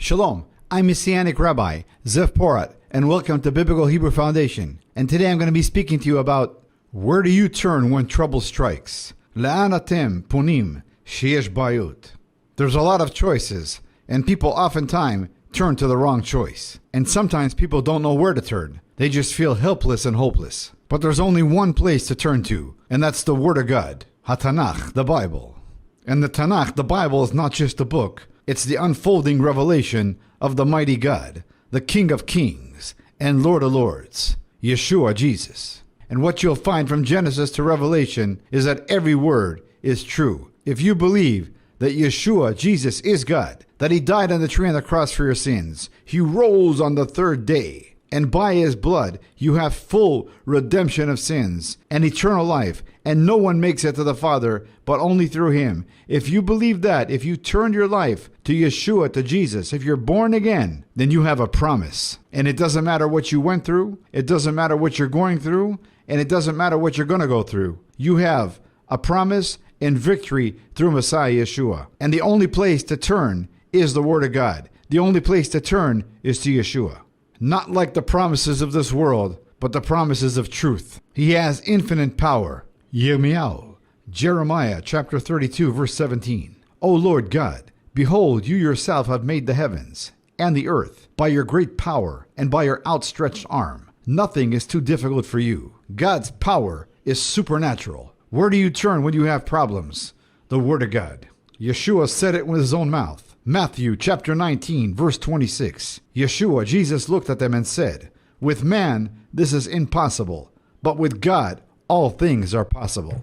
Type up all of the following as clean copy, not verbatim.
Shalom, I'm Messianic Rabbi, Zev Porat, and welcome to Biblical Hebrew Foundation. And today I'm going to be speaking to you about where do you turn when trouble strikes? La'an atem ponim sheyesh bayut. There's a lot of choices, and people oftentimes turn to the wrong choice. And sometimes people don't know where to turn. They just feel helpless and hopeless. But there's only one place to turn to, and that's the Word of God, HaTanakh, the Bible. And the Tanakh, the Bible, is not just a book. It's the unfolding revelation of the mighty God, the King of Kings and Lord of Lords, Yeshua, Jesus. And what you'll find from Genesis to Revelation is that every word is true. If you believe that Yeshua, Jesus, is God, that He died on the tree on the cross for your sins, He rose on the third day, and by His blood you have full redemption of sins and eternal life, and no one makes it to the Father but only through Him. If you believe that, if you turn your life to Yeshua, to Jesus, if you're born again, then you have a promise. And it doesn't matter what you went through, it doesn't matter what you're going through, and it doesn't matter what you're going to go through. You have a promise and victory through Messiah Yeshua. And the only place to turn is the Word of God. The only place to turn is to Yeshua. Not like the promises of this world, but the promises of truth. He has infinite power. Yirmiyahu, Jeremiah chapter 32, verse 17. O Lord God, behold, you yourself have made the heavens and the earth by your great power and by your outstretched arm. Nothing is too difficult for you. God's power is supernatural. Where do you turn when you have problems? The Word of God. Yeshua said it with His own mouth. Matthew chapter 19, verse 26. Yeshua, Jesus, looked at them and said, with man, this is impossible, but with God, all things are possible.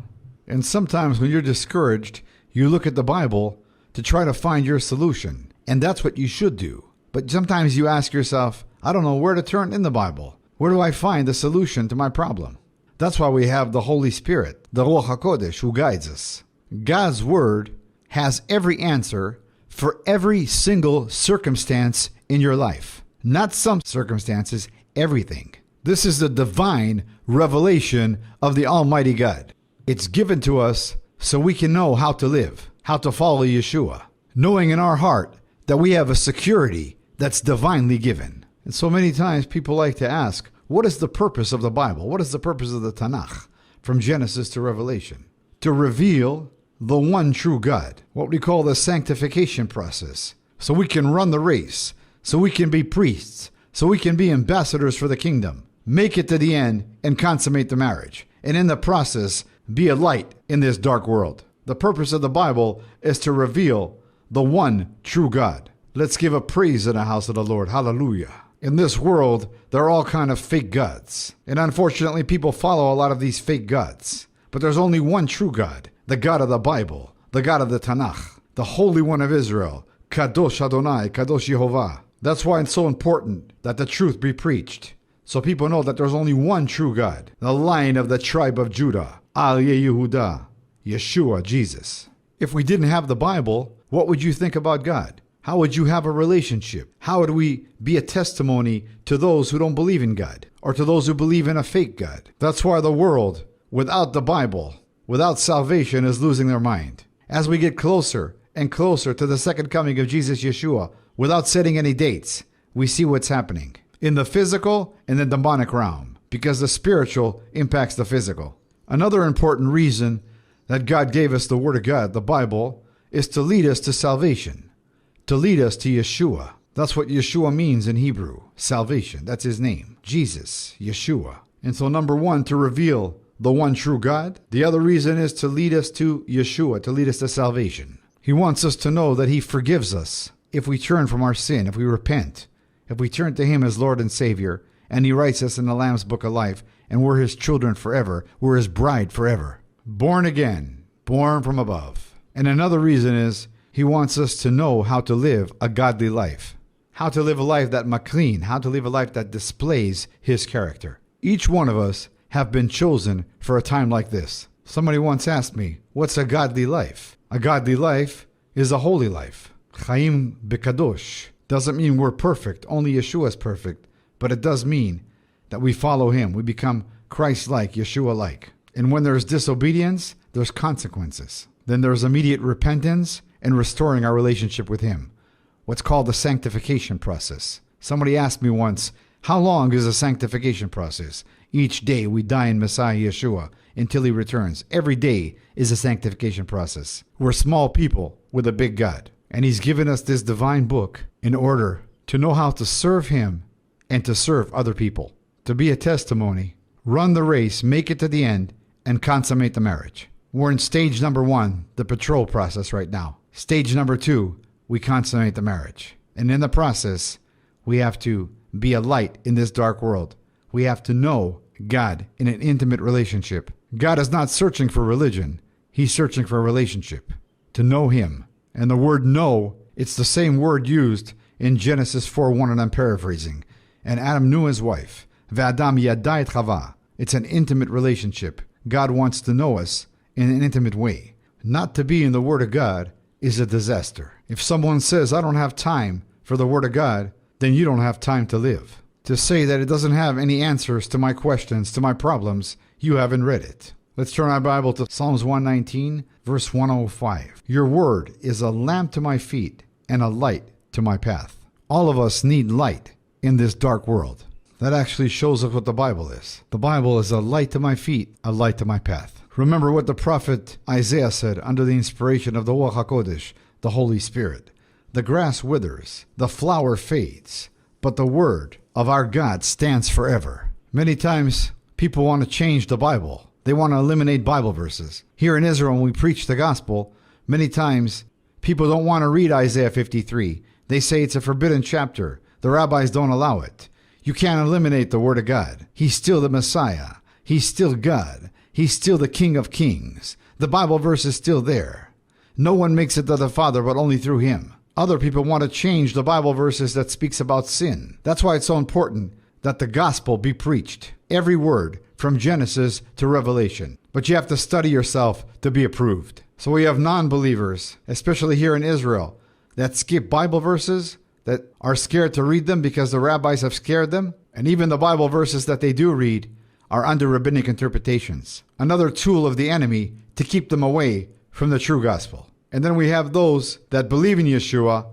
And sometimes when you're discouraged, you look at the Bible to try to find your solution. And that's what you should do. But sometimes you ask yourself, I don't know where to turn in the Bible. Where do I find the solution to my problem? That's why we have the Holy Spirit, the Ruach HaKodesh, who guides us. God's Word has every answer for every single circumstance in your life. Not some circumstances, everything. This is the divine revelation of the Almighty God. It's given to us so we can know how to live, how to follow Yeshua, knowing in our heart that we have a security that's divinely given. And so many times people like to ask, what is the purpose of the Bible? What is the purpose of the Tanakh from Genesis to Revelation? To reveal the one true God, what we call the sanctification process, so we can run the race, so we can be priests, so we can be ambassadors for the kingdom, make it to the end and consummate the marriage, and in the process be a light in this dark world. The purpose of the Bible is to reveal the one true God. Let's give a praise in the house of the Lord. Hallelujah. In this world, there are all kind of fake gods, and unfortunately people follow a lot of these fake gods. But there's only one true God, the God of the Bible, the God of the Tanakh, the Holy One of Israel, Kadosh Adonai, Kadosh Yehovah. That's why it's so important that the truth be preached, so people know that there's only one true God, the Lion of the tribe of Judah, Al Yehuda, Yeshua, Jesus. If we didn't have the Bible, what would you think about God? How would you have a relationship? How would we be a testimony to those who don't believe in God, or to those who believe in a fake God? That's why the world, without the Bible, without salvation, is losing their mind. As we get closer and closer to the second coming of Jesus Yeshua, without setting any dates, we see what's happening in the physical and the demonic realm, because the spiritual impacts the physical. Another important reason that God gave us the Word of God, the Bible, is to lead us to salvation, to lead us to Yeshua. That's what Yeshua means in Hebrew, salvation. That's His name, Jesus, Yeshua. And so number one, to reveal the one true God. The other reason is to lead us to Yeshua, to lead us to salvation. He wants us to know that He forgives us if we turn from our sin, if we repent, if we turn to Him as Lord and Savior, and He writes us in the Lamb's Book of Life, and we're His children forever, we're His bride forever. Born again, born from above. And another reason is He wants us to know how to live a godly life, how to live a life that makrin, how to live a life that displays His character. Each one of us have been chosen for a time like this. Somebody once asked me, what's a godly life? A godly life is a holy life. Chaim bekadosh. Doesn't mean we're perfect, only Yeshua is perfect, but it does mean that we follow Him. We become Christ-like, Yeshua-like. And when there's disobedience, there's consequences. Then there's immediate repentance and restoring our relationship with Him. what's called the sanctification process. Somebody asked me once, how long is the sanctification process? Each day we die in Messiah Yeshua until he returns. Every day is a sanctification process. We're small people with a big God. And he's given us this divine book in order to know how to serve him and to serve other people. To be a testimony, run the race, make it to the end, and consummate the marriage. We're in stage number 1, the patrol process right now. Stage number 2, we consummate the marriage. And in the process, we have to be a light in this dark world. We have to know God in an intimate relationship. God is not searching for religion. He's searching for a relationship. To know him. And the word know, it's the same word used in Genesis 4:1, and I'm paraphrasing. And Adam knew his wife. V'Adam yada et Chava. It's an intimate relationship. God wants to know us in an intimate way. Not to be in the Word of God is a disaster. If someone says, I don't have time for the Word of God, then you don't have time to live. To say that it doesn't have any answers to my questions, to my problems, you haven't read it. Let's turn our Bible to Psalms 119, verse 105. Your word is a lamp to my feet and a light to my path. All of us need light in this dark world. That actually shows us what the Bible is. The Bible is a light to my feet, a light to my path. Remember what the prophet Isaiah said under the inspiration of the Ruach HaKodesh, the Holy Spirit. The grass withers, the flower fades, but the word of our God stands forever. Many times people want to change the Bible. They want to eliminate Bible verses. Here in Israel, when we preach the gospel, many times people don't want to read Isaiah 53. They say it's a forbidden chapter. The rabbis don't allow it. You can't eliminate the Word of God. He's still the Messiah. He's still God. He's still the King of Kings. The Bible verse is still there. No one makes it to the Father but only through him. Other people want to change the Bible verses that speaks about sin. That's why it's so important that the gospel be preached. Every word from Genesis to Revelation. But you have to study yourself to be approved. So we have non-believers, especially here in Israel, that skip Bible verses, that are scared to read them because the rabbis have scared them. And even the Bible verses that they do read are under rabbinic interpretations. Another tool of the enemy to keep them away from the true gospel. And then we have those that believe in Yeshua,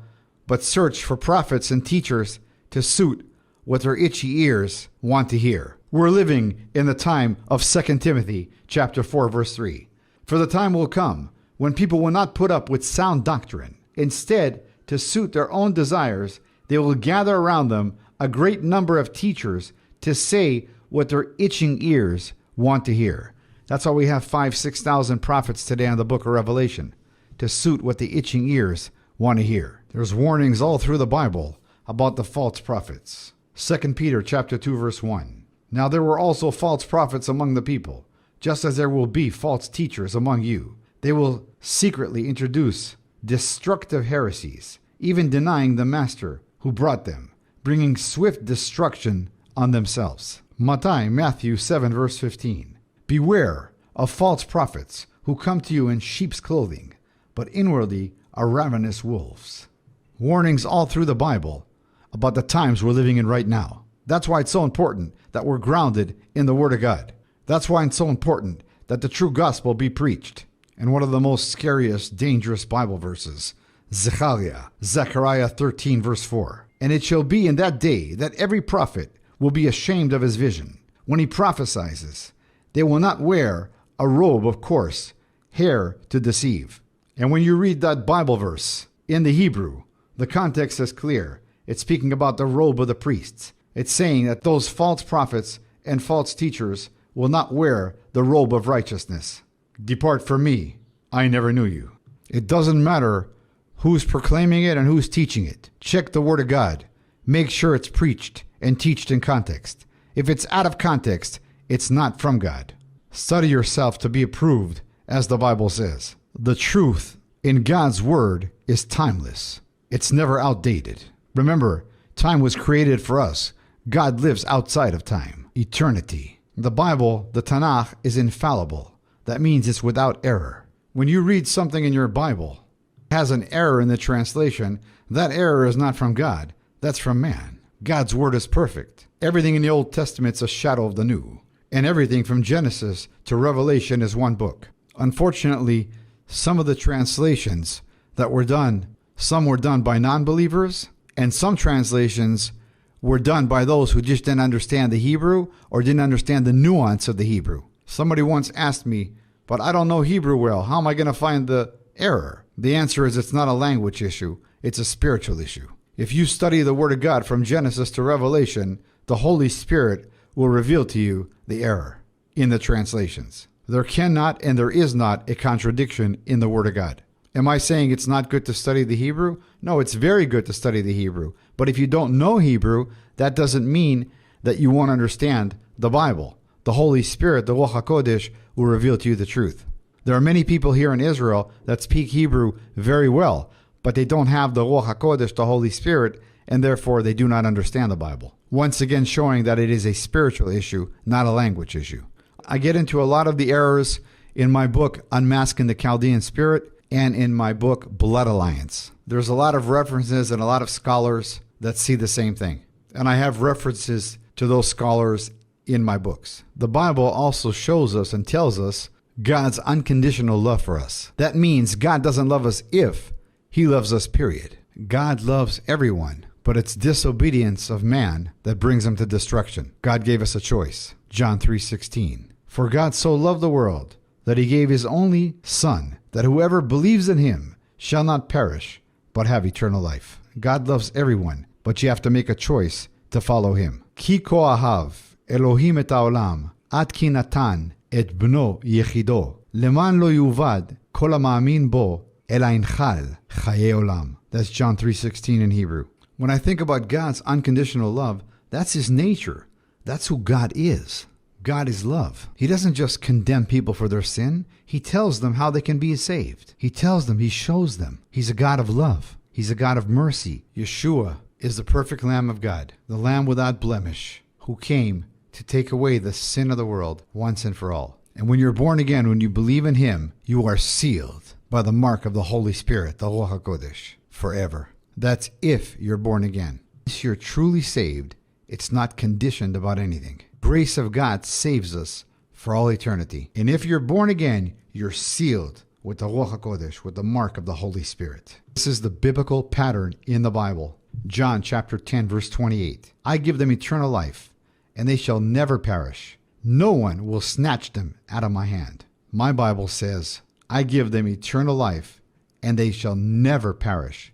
but search for prophets and teachers to suit what their itchy ears want to hear. We're living in the time of 2 Timothy chapter 4, verse 3. For the time will come when people will not put up with sound doctrine. Instead, to suit their own desires, they will gather around them a great number of teachers to say what their itching ears want to hear. That's why we have 5,000-6,000 prophets today on the book of Revelation, to suit what the itching ears want to hear. There's warnings all through the Bible about the false prophets. 2 Peter chapter 2, verse 1. Now there were also false prophets among the people, just as there will be false teachers among you. They will secretly introduce destructive heresies, even denying the master who brought them, bringing swift destruction on themselves. Matthew 7, verse 15. Beware of false prophets who come to you in sheep's clothing, but inwardly are ravenous wolves. Warnings all through the Bible about the times we're living in right now. That's why it's so important that we're grounded in the Word of God. That's why it's so important that the true gospel be preached. And one of the most scariest, dangerous Bible verses, Zechariah 13, verse 4. And it shall be in that day that every prophet will be ashamed of his vision. When he prophesies, they will not wear a robe of coarse hair to deceive. And when you read that Bible verse in the Hebrew, the context is clear. It's speaking about the robe of the priests. It's saying that those false prophets and false teachers will not wear the robe of righteousness. Depart from me, I never knew you. It doesn't matter who's proclaiming it and who's teaching it. Check the Word of God. Make sure it's preached and taught in context. If it's out of context, it's not from God. Study yourself to be approved, as the Bible says. The truth in God's Word is timeless. It's never outdated. Remember, time was created for us. God lives outside of time, eternity. The Bible, the Tanakh, is infallible. That means it's without error. When you read something in your Bible, it has an error in the translation, that error is not from God. That's from man. God's Word is perfect. Everything in the Old Testament is a shadow of the New. And everything from Genesis to Revelation is one book. Unfortunately, some of the translations that were done Some were done by non-believers, and some translations were done by those who just didn't understand the Hebrew or didn't understand the nuance of the Hebrew. Somebody once asked me, but I don't know Hebrew well. How am I going to find the error? The answer is it's not a language issue. It's a spiritual issue. If you study the Word of God from Genesis to Revelation, the Holy Spirit will reveal to you the error in the translations. There cannot and there is not a contradiction in the Word of God. Am I saying it's not good to study the Hebrew? No, it's very good to study the Hebrew. But if you don't know Hebrew, that doesn't mean that you won't understand the Bible. The Holy Spirit, the Ruach HaKodesh, will reveal to you the truth. There are many people here in Israel that speak Hebrew very well, but they don't have the Ruach HaKodesh, the Holy Spirit, and therefore they do not understand the Bible. Once again showing that it is a spiritual issue, not a language issue. I get into a lot of the errors in my book, Unmasking the Chaldean Spirit, and in my book, Blood Alliance. There's a lot of references and a lot of scholars that see the same thing. And I have references to those scholars in my books. The Bible also shows us and tells us God's unconditional love for us. That means God doesn't love us if He loves us, period. God loves everyone, but it's disobedience of man that brings him to destruction. God gave us a choice. John 3:16. For God so loved the world that He gave His only Son, that whoever believes in Him shall not perish, but have eternal life. God loves everyone, but you have to make a choice to follow Him. Ki ko ahav Elohim et haolam, ad ki natan et bno yechido, leman lo yuvad kol hama'amin bo, el ha'inchal chaye olam. That's John 3:16 in Hebrew. When I think about God's unconditional love, that's His nature. That's who God is. God is love. He doesn't just condemn people for their sin. He tells them how they can be saved. He tells them, He shows them. He's a God of love. He's a God of mercy. Yeshua is the perfect Lamb of God, the Lamb without blemish, who came to take away the sin of the world once and for all. And when you're born again, when you believe in Him, you are sealed by the mark of the Holy Spirit, the Ruach HaKodesh, forever. That's if you're born again. If you're truly saved, it's not conditioned about anything. Grace of God saves us for all eternity. And if you're born again, you're sealed with the Ruach HaKodesh, with the mark of the Holy Spirit. This is the biblical pattern in the Bible. John chapter 10, verse 28. I give them eternal life, and they shall never perish. No one will snatch them out of my hand. My Bible says, I give them eternal life, and they shall never perish.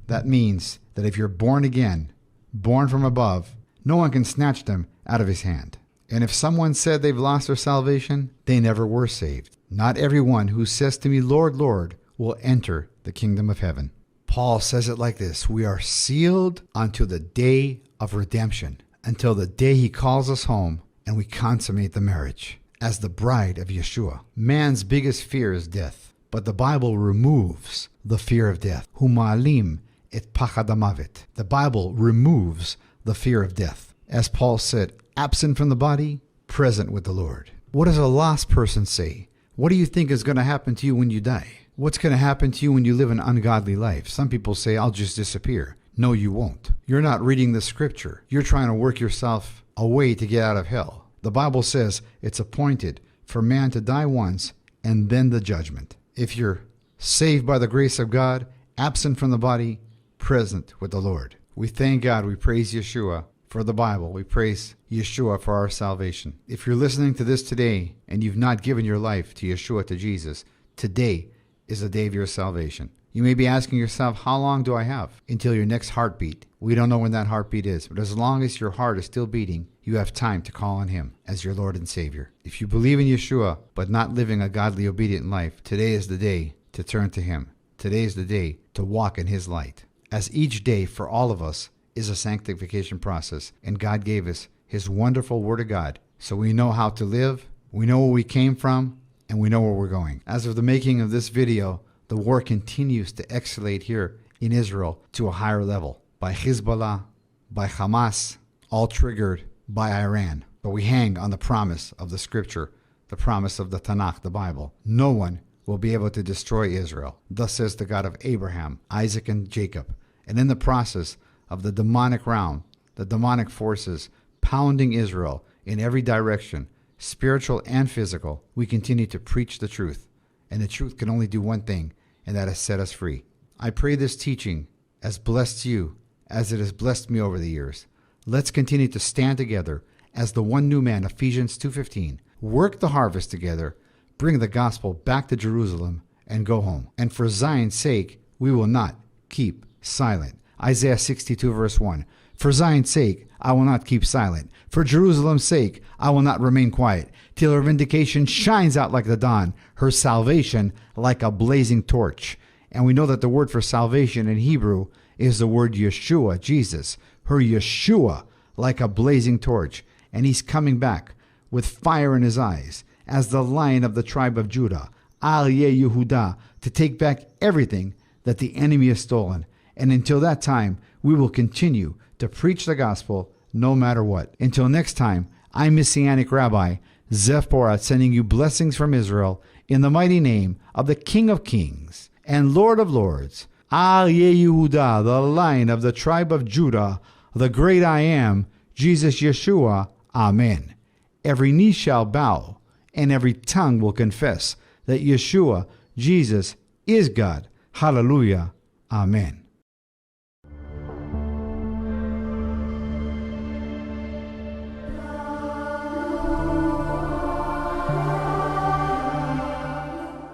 That means that if you're born again, born from above, no one can snatch them out of His hand. And if someone said they've lost their salvation, they never were saved. Not everyone who says to me, Lord, Lord, will enter the kingdom of heaven. Paul says it like this: we are sealed unto the day of redemption, until the day He calls us home and we consummate the marriage as the bride of Yeshua. Man's biggest fear is death, but the Bible removes the fear of death. Huma'alim et pachad hamavet. The Bible removes the fear of death. As Paul said, absent from the body, present with the Lord. What does a lost person say? What do you think is going to happen to you when you die? What's going to happen to you when you live an ungodly life? Some people say, I'll just disappear. No, you won't. You're not reading the scripture. You're trying to work yourself away to get out of hell. The Bible says it's appointed for man to die once and then the judgment. If you're saved by the grace of God, absent from the body, present with the Lord. We thank God. We praise Yeshua for the Bible. We praise Yeshua for our salvation. If you're listening to this today and you've not given your life to Yeshua, to Jesus, today is the day of your salvation. You may be asking yourself, how long do I have until your next heartbeat? We don't know when that heartbeat is, but as long as your heart is still beating, you have time to call on Him as your Lord and Savior. If you believe in Yeshua, but not living a godly, obedient life, today is the day to turn to Him. Today is the day to walk in His light. As each day for all of us is a sanctification process, and God gave us His wonderful Word of God, so we know how to live, we know where we came from, and we know where we're going. As of the making of this video, the war continues to escalate here in Israel to a higher level by Hezbollah, by Hamas, all triggered by Iran. But we hang on the promise of the scripture, the promise of the Tanakh, the Bible. No one will be able to destroy Israel. Thus says the God of Abraham, Isaac, and Jacob. And in the process of the demonic realm, the demonic forces pounding Israel in every direction, spiritual and physical, we continue to preach the truth. And the truth can only do one thing, and that is set us free. I pray this teaching has blessed you as it has blessed me over the years. Let's continue to stand together as the one new man, Ephesians 2:15. Work the harvest together, bring the gospel back to Jerusalem, and go home. And for Zion's sake, we will not keep silent. Isaiah 62 verse 1. For Zion's sake, I will not keep silent. For Jerusalem's sake, I will not remain quiet, till her vindication shines out like the dawn, her salvation like a blazing torch. And we know that the word for salvation in Hebrew is the word Yeshua, Jesus. Her Yeshua like a blazing torch. And he's coming back with fire in his eyes as the Lion of the tribe of Judah, Al Yehudah, to take back everything that the enemy has stolen. And until that time, we will continue to preach the gospel no matter what. Until next time, I'm Messianic Rabbi Zev Porat, sending you blessings from Israel in the mighty name of the King of Kings and Lord of Lords, Al Yehudah, the Lion of the tribe of Judah, the great I Am, Jesus Yeshua. Amen. Every knee shall bow, and every tongue will confess that Yeshua, Jesus, is God. Hallelujah. Amen.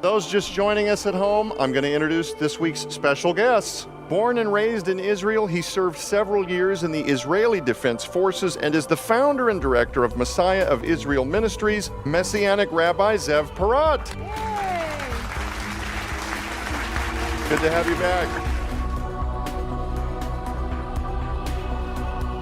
Those just joining us at home, I'm going to introduce this week's special guests. Born and raised in Israel, he served several years in the Israeli Defense Forces and is the founder and director of Messiah of Israel Ministries, Messianic Rabbi Zev Porat. Yay! Good to have you back.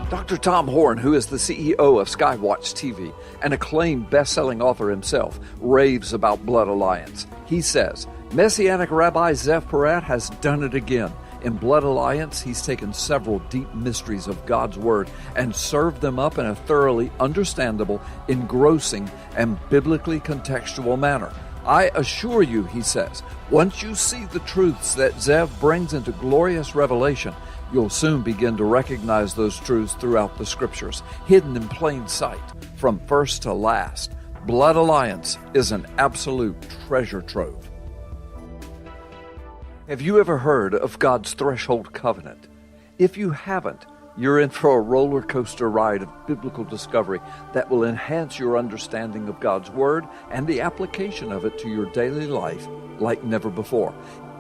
Dr. Tom Horn, who is the CEO of Skywatch TV, an acclaimed best-selling author himself, raves about Blood Alliance. He says, Messianic Rabbi Zev Porat has done it again. In Blood Alliance, he's taken several deep mysteries of God's Word and served them up in a thoroughly understandable, engrossing, and biblically contextual manner. I assure you, he says, once you see the truths that Zev brings into glorious revelation, you'll soon begin to recognize those truths throughout the Scriptures, hidden in plain sight, from first to last. Blood Alliance is an absolute treasure trove. Have you ever heard of God's Threshold Covenant? If you haven't, you're in for a roller coaster ride of biblical discovery that will enhance your understanding of God's Word and the application of it to your daily life like never before.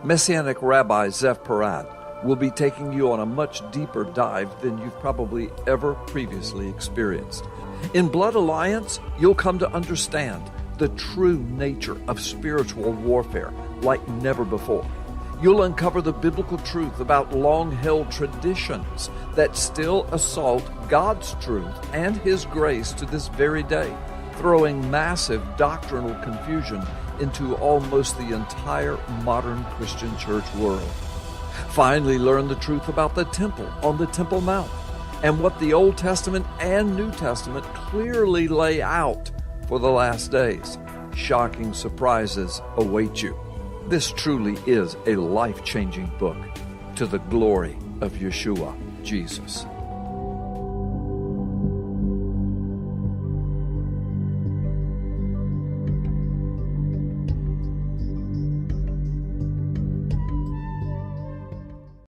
Messianic Rabbi Zev Porat will be taking you on a much deeper dive than you've probably ever previously experienced. In Blood Alliance, you'll come to understand the true nature of spiritual warfare like never before. You'll uncover the biblical truth about long-held traditions that still assault God's truth and His grace to this very day, throwing massive doctrinal confusion into almost the entire modern Christian church world. Finally, learn the truth about the temple on the Temple Mount and what the Old Testament and New Testament clearly lay out for the last days. Shocking surprises await you. This truly is a life-changing book to the glory of Yeshua, Jesus.